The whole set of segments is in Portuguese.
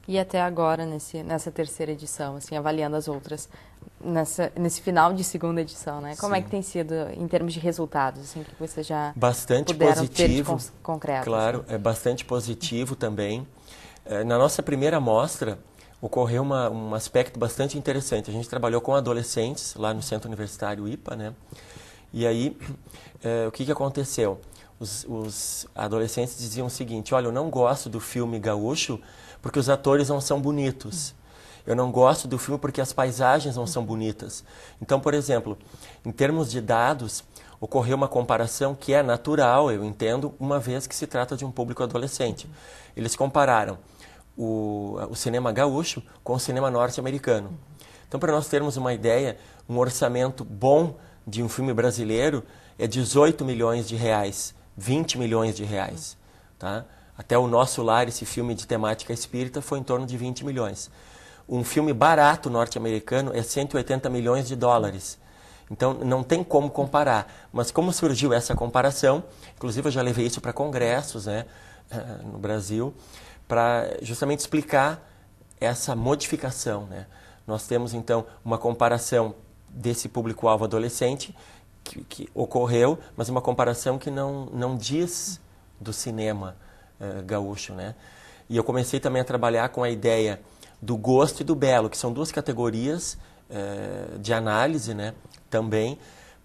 E até agora, nessa terceira edição, assim, avaliando as outras, nesse final de segunda edição, né? Como é que tem sido em termos de resultados, assim, que vocês já bastante puderam positivo, ter de concreto? claro, Assim? é bastante positivo também. Na nossa primeira mostra, ocorreu um aspecto bastante interessante. A gente trabalhou com adolescentes lá no Centro Universitário IPA, né? E aí, o que aconteceu? Os adolescentes diziam o seguinte: olha, eu não gosto do filme gaúcho porque os atores não são bonitos. Eu não gosto do filme porque as paisagens não são bonitas. Então, por exemplo, em termos de dados, ocorreu uma comparação que é natural, eu entendo, uma vez que se trata de um público adolescente. Eles compararam o cinema gaúcho com o cinema norte-americano. Então, para nós termos uma ideia, um orçamento bom de um filme brasileiro é 18 milhões de reais, 20 milhões de reais. Tá? Até o Nosso Lar, esse filme de temática espírita, foi em torno de 20 milhões. Um filme barato norte-americano é 180 milhões de dólares. Então, não tem como comparar. Mas como surgiu essa comparação, inclusive eu já levei isso para congressos, né, no Brasil, para justamente explicar essa modificação, né? Nós temos, então, uma comparação desse público-alvo adolescente que ocorreu, mas uma comparação que não diz do cinema gaúcho, né? E eu comecei também a trabalhar com a ideia do gosto e do belo, que são duas categorias de análise, né? Também,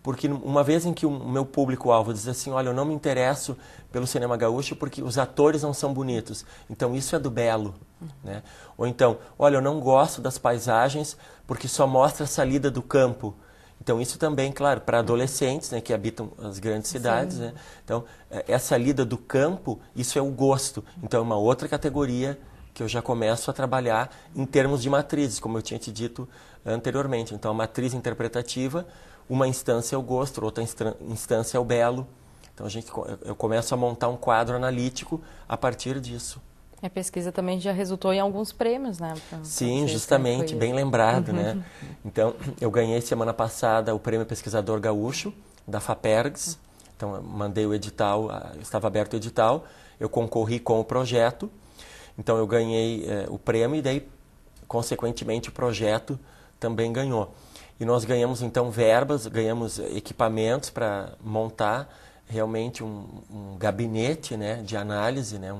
porque uma vez em que o meu público-alvo diz assim, olha, eu não me interesso pelo cinema gaúcho porque os atores não são bonitos, então isso é do belo, né? Ou então, olha, eu não gosto das paisagens porque só mostra a salida do campo. Então isso também, claro, para adolescentes, né, que habitam as grandes cidades, né? Então essa lida do campo, isso é o gosto. Então é uma outra categoria que eu já começo a trabalhar em termos de matrizes, como eu tinha te dito anteriormente. Então a matriz interpretativa, uma instância é o gosto, outra instância é o belo. Então eu começo a montar um quadro analítico a partir disso. A pesquisa também já resultou em alguns prêmios, né? Sim, justamente, bem lembrado, né? Então, eu ganhei semana passada o Prêmio Pesquisador Gaúcho, da FAPERGS. Então, eu mandei o edital, estava aberto o edital, eu concorri com o projeto. Então, eu ganhei o prêmio e daí, consequentemente, o projeto também ganhou. E nós ganhamos, então, verbas, ganhamos equipamentos para montar realmente um gabinete, né, de análise, né,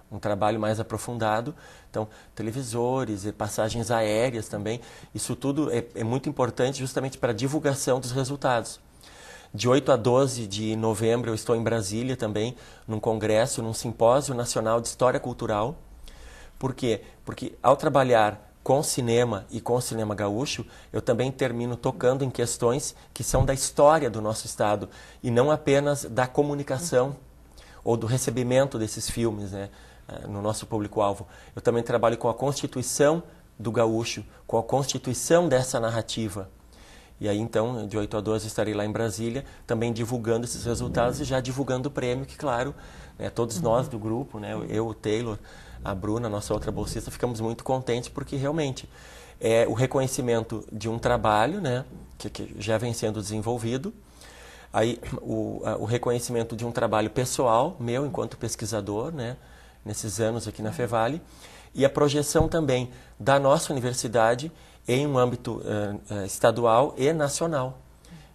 um trabalho mais aprofundado. Então, televisores, passagens aéreas também. Isso tudo é muito importante justamente para a divulgação dos resultados. De 8 a 12 de novembro eu estou em Brasília também, num congresso, num simpósio nacional de história cultural. Por quê? Porque ao trabalhar com cinema e com o cinema gaúcho, eu também termino tocando em questões que são da história do nosso estado e não apenas da comunicação ou do recebimento desses filmes, né, no nosso público-alvo. Eu também trabalho com a constituição do gaúcho, com a constituição dessa narrativa. E aí, então, de 8 a 12 estarei lá em Brasília, também divulgando esses resultados e já divulgando o prêmio, que, claro, né, todos nós do grupo, né, eu, o Taylor, a Bruna, nossa outra bolsista, ficamos muito contentes porque realmente é o reconhecimento de um trabalho, né, que já vem sendo desenvolvido. Aí, o reconhecimento de um trabalho pessoal, meu, enquanto pesquisador, né, nesses anos aqui na Fevale, e a projeção também da nossa universidade em um âmbito estadual e nacional.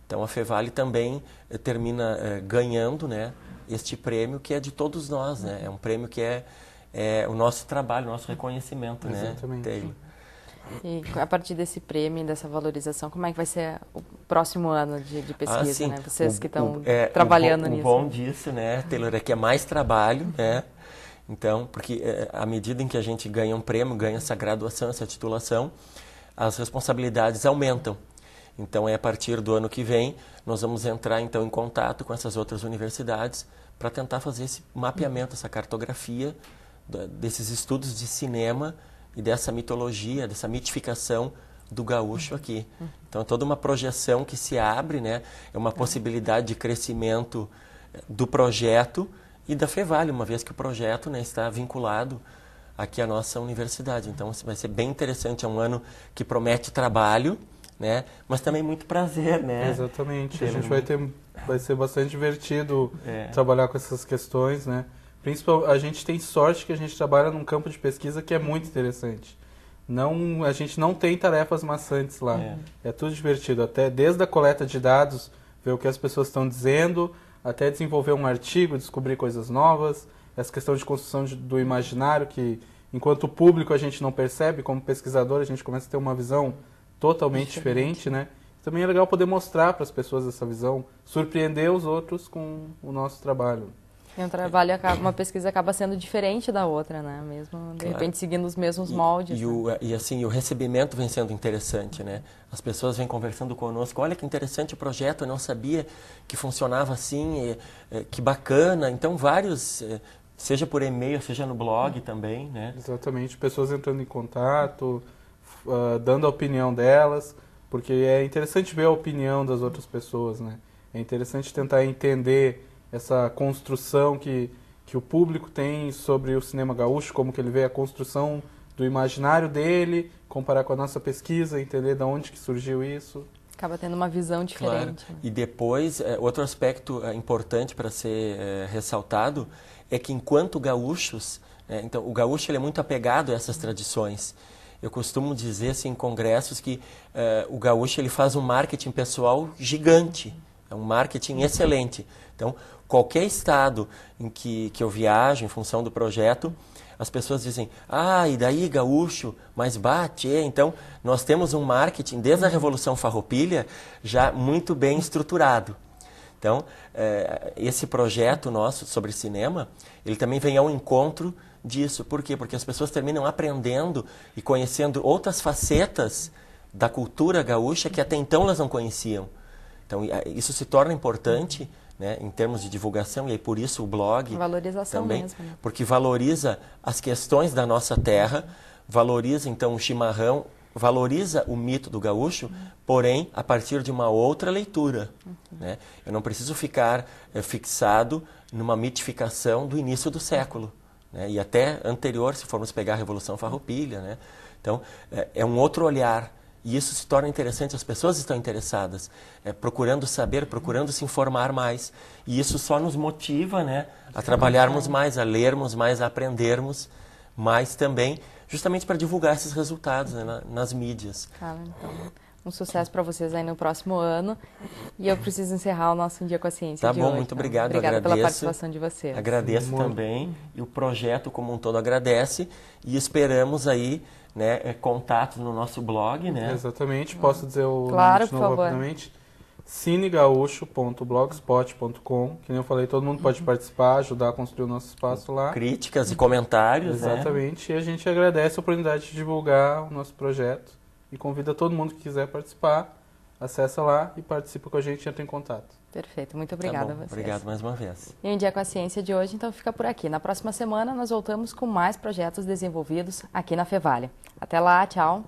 Então, a Fevale também termina ganhando, né, este prêmio que é de todos nós, né? É um prêmio que é o nosso trabalho, o nosso reconhecimento, Exatamente. né, Taylor? E a partir desse prêmio, dessa valorização, como é que vai ser o próximo ano de pesquisa, sim. né? Vocês que estão trabalhando nisso. O bom disso, né, Taylor, é que é mais trabalho, né? Então, porque à medida em que a gente ganha um prêmio, ganha essa graduação, essa titulação, as responsabilidades aumentam. Então, a partir do ano que vem, nós vamos entrar então em contato com essas outras universidades para tentar fazer esse mapeamento, essa cartografia desses estudos de cinema e dessa mitologia, dessa mitificação do gaúcho aqui. Então, é toda uma projeção que se abre, né? É uma possibilidade de crescimento do projeto e da Fevale, uma vez que o projeto, né, está vinculado aqui à nossa universidade. Então, vai ser bem interessante, é um ano que promete trabalho, né, mas também muito prazer, né? Exatamente, a gente vai ser bastante divertido trabalhar com essas questões, né? A gente tem sorte que a gente trabalha num campo de pesquisa que é muito interessante. A gente não tem tarefas maçantes lá. É tudo divertido. Até desde a coleta de dados, ver o que as pessoas estão dizendo, até desenvolver um artigo, descobrir coisas novas. Essa questão de construção do imaginário que, enquanto público, a gente não percebe. Como pesquisador, a gente começa a ter uma visão totalmente diferente, né? Também é legal poder mostrar para as pessoas essa visão, surpreender os outros com o nosso trabalho. E um trabalho, uma pesquisa acaba sendo diferente da outra, né? Mesmo, de repente, seguindo os mesmos moldes. E assim, o recebimento vem sendo interessante, né? As pessoas vêm conversando conosco, olha que interessante o projeto, eu não sabia que funcionava assim, que bacana. Então, vários, seja por e-mail, seja no blog também, né? Exatamente, pessoas entrando em contato, dando a opinião delas, porque é interessante ver a opinião das outras pessoas, né? É interessante tentar entender essa construção que o público tem sobre o cinema gaúcho, como que ele vê a construção do imaginário dele, comparar com a nossa pesquisa, entender de onde que surgiu isso. Acaba tendo uma visão diferente. Claro. E depois, outro aspecto importante para ser ressaltado é que enquanto gaúchos, então o gaúcho ele é muito apegado a essas tradições. Eu costumo dizer assim, em congressos que o gaúcho ele faz um marketing pessoal gigante, é um marketing excelente. Então, qualquer estado em que eu viajo, em função do projeto, as pessoas dizem, e daí gaúcho, mas bate. Então, nós temos um marketing, desde a Revolução Farroupilha, já muito bem estruturado. Então, esse projeto nosso sobre cinema, ele também vem ao encontro disso. Por quê? Porque as pessoas terminam aprendendo e conhecendo outras facetas da cultura gaúcha que até então elas não conheciam. Então, isso se torna importante, né, em termos de divulgação, e aí por isso o blog valorização também, mesmo, né? Porque valoriza as questões da nossa terra, valoriza então o chimarrão, valoriza o mito do gaúcho, porém a partir de uma outra leitura. Né? Eu não preciso ficar fixado numa mitificação do início do século, né? E até anterior, se formos pegar a Revolução Farroupilha. Né? Então, é um outro olhar. E isso se torna interessante, as pessoas estão interessadas, procurando saber, procurando se informar mais. E isso só nos motiva, né, a trabalharmos mais, a lermos mais, a aprendermos mais também, justamente para divulgar esses resultados, né, nas mídias. Então, um sucesso para vocês aí no próximo ano. E eu preciso encerrar o nosso Dia com a Ciência de hoje. Tá bom, muito obrigado. Obrigada agradeço, pela participação de vocês. Agradeço também, e o projeto como um todo agradece, e esperamos aí, né, contatos no nosso blog, né? Exatamente, posso dizer o claro, nome de novo rapidamente? cinegaúcho.blogspot.com. Que nem eu falei, todo mundo pode participar, ajudar a construir o nosso espaço lá. Críticas e comentários. Exatamente, né? E a gente agradece a oportunidade de divulgar o nosso projeto e convida todo mundo que quiser participar, acessa lá e participa com a gente e entra em contato. Perfeito, muito obrigada a vocês. Obrigado mais uma vez. E o Dia com a Ciência de hoje, então, fica por aqui. Na próxima semana, nós voltamos com mais projetos desenvolvidos aqui na Fevale. Até lá, tchau!